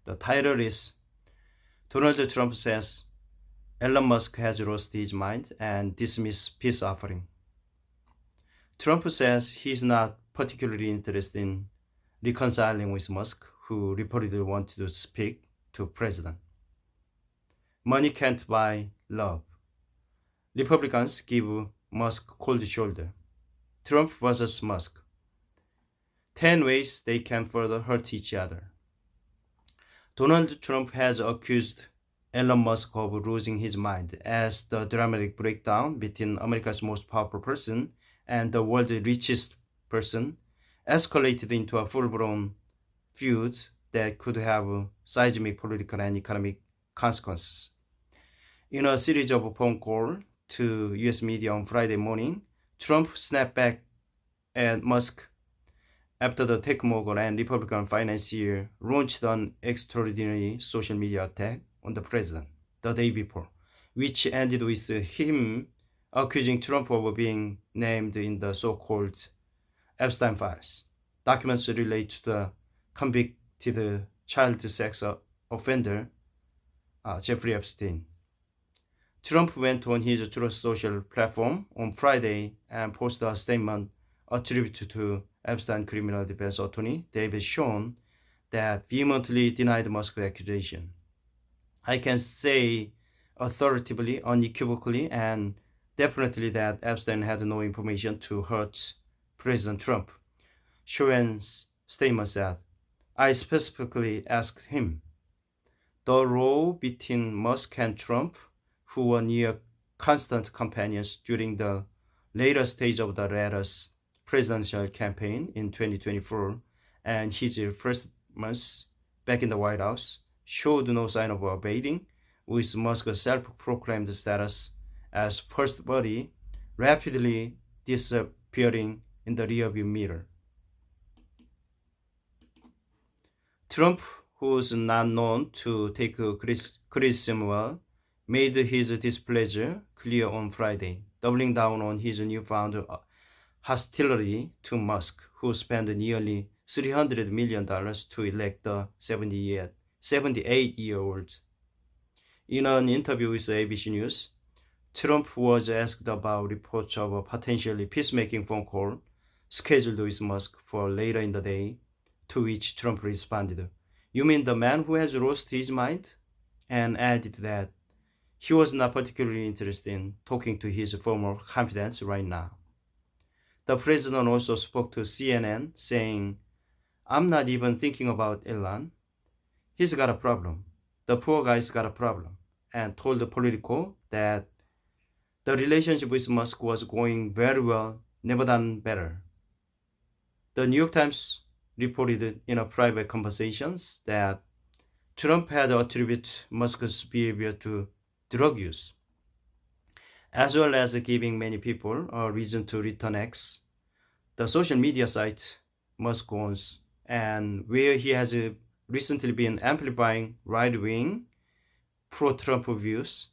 The title is Donald Trump says Elon Musk has lost his mind and dismissed peace offering. Trump says he's not particularly interested in reconciling with Musk, who reportedly wanted to speak to president. Money can't buy love. Republicans give Musk cold shoulder. Trump versus Musk. 10 ways they can further hurt each other. Donald Trump has accused Elon Musk of losing his mind as the dramatic breakdown between America's most powerful person and the world's richest person escalated into a full-blown feud that could have seismic political and economic consequences. In a series of phone calls to US media on Friday morning, Trump snapped back at Musk after the tech mogul and Republican financier launched an extraordinary social media attack on the president the day before, which ended with him accusing Trump of being named in the so-called Epstein files. Documents relate to the convicted child sex offender Jeffrey Epstein. Trump went on his Truth Social platform on Friday and posted a statement attributed to Epstein criminal defense attorney David Schoen that vehemently denied Musk's accusation. I can say authoritatively, unequivocally, and definitely that Epstein had no information to hurt President Trump. Schoen's statement said, I specifically asked him. The row between Musk and Trump, who were near constant companions during the later stage of the latter's presidential campaign in 2024 and his first months back in the White House, showed no sign of abating, with Musk's self-proclaimed status as first buddy rapidly disappearing in the rearview mirror. Trump, who's not known to take criticism well, made his displeasure clear on Friday, doubling down on his newfound hostility to Musk, who spent nearly $300 million to elect the 78-year-old. In an interview with ABC News, Trump was asked about reports of a potentially peacemaking phone call scheduled with Musk for later in the day, to which Trump responded, "You mean the man who has lost his mind?" and added that he was not particularly interested in talking to his former confidants right now. The president also spoke to CNN, saying, "I'm not even thinking about Elon. He's got a problem. The poor guy's got a problem," and told Politico that the relationship with Musk was going very well, never done better. The New York Times reported in a private conversations that Trump had attributed Musk's behavior to drug use, as well as giving many people a reason to return X, the social media site Musk owns, and where he has recently been amplifying right-wing, pro-Trump views.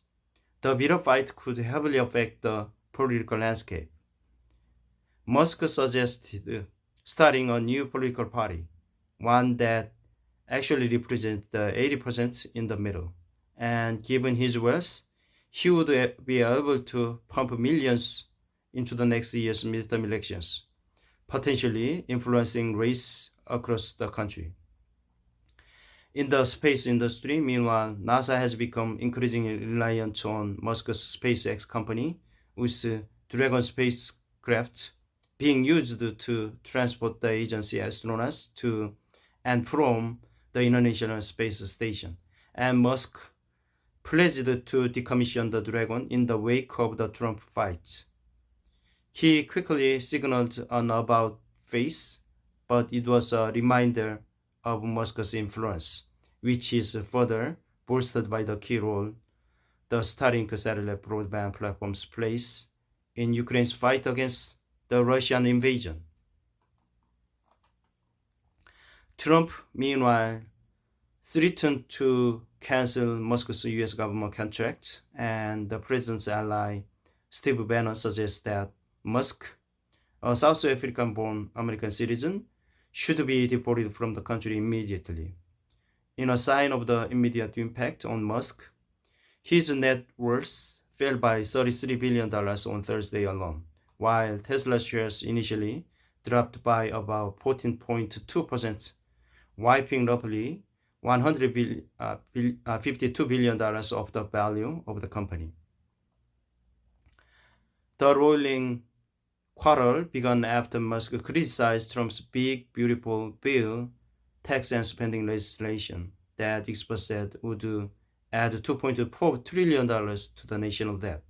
The bitter fight could heavily affect the political landscape. Musk suggested starting a new political party, one that actually represents the 80% in the middle. And given his wealth, he would be able to pump millions into the next year's midterm elections, potentially influencing race across the country. In the space industry, meanwhile, NASA has become increasingly reliant on Musk's SpaceX company, with Dragon spacecraft being used to transport the agency astronauts to and from the International Space Station, and Musk pledged to decommission the Dragon in the wake of the Trump fight. He quickly signaled an about-face, but it was a reminder of Musk's influence, which is further bolstered by the key role the Starlink satellite broadband platforms plays in Ukraine's fight against the Russian invasion. Trump, meanwhile, threatened to cancel Musk's U.S. government contract, and the president's ally, Steve Bannon, suggests that Musk, a South African-born American citizen, should be deported from the country immediately. In a sign of the immediate impact on Musk, his net worth fell by $33 billion on Thursday alone, while Tesla shares initially dropped by about 14.2%, wiping roughly $52 billion of the value of the company. The rolling quarrel began after Musk criticized Trump's Big Beautiful Bill tax and spending legislation that experts said would add $2.4 trillion to the national debt,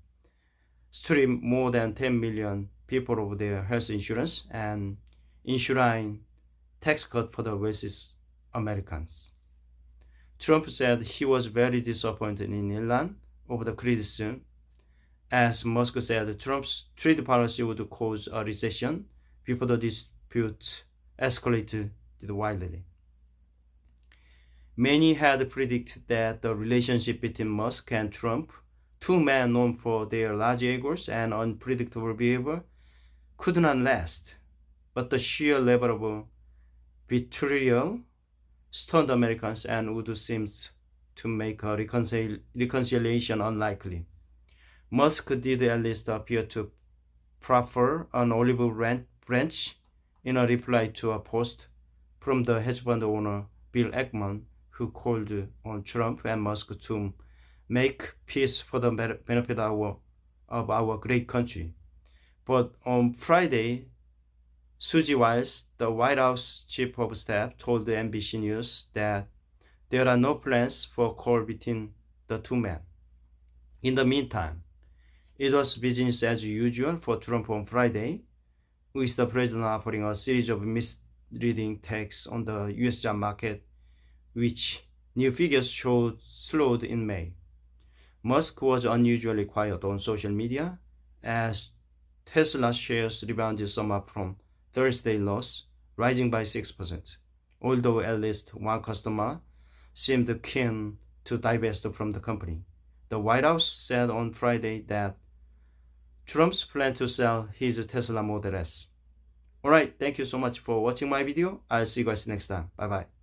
strip more than 10 million people of their health insurance, and enshrine tax cut for the wealthiest Americans. Trump said he was very disappointed in Elon over the criticism, as Musk said Trump's trade policy would cause a recession before the dispute escalated wildly. Many had predicted that the relationship between Musk and Trump, two men known for their large egos and unpredictable behavior, could not last, but the sheer level of vitriol stunned Americans and would seem to make a reconciliation unlikely. Musk did at least appear to proffer an olive branch in a reply to a post from the hedge fund owner Bill Ackman, who called on Trump and Musk to make peace for the benefit of our great country. But on Friday, Susie Wiles, the White House chief of staff, told NBC News that there are no plans for a call between the two men. In the meantime, it was business as usual for Trump on Friday, with the president offering a series of misleading takes on the U.S. job market, which new figures showed slowed in May. Musk was unusually quiet on social media as Tesla shares rebounded somewhat from Thursday's loss, rising by 6%, although at least one customer seemed keen to divest from the company. The White House said on Friday that Trump's plan to sell his Tesla Model S. Alright, thank you so much for watching my video. I'll see you guys next time. Bye bye.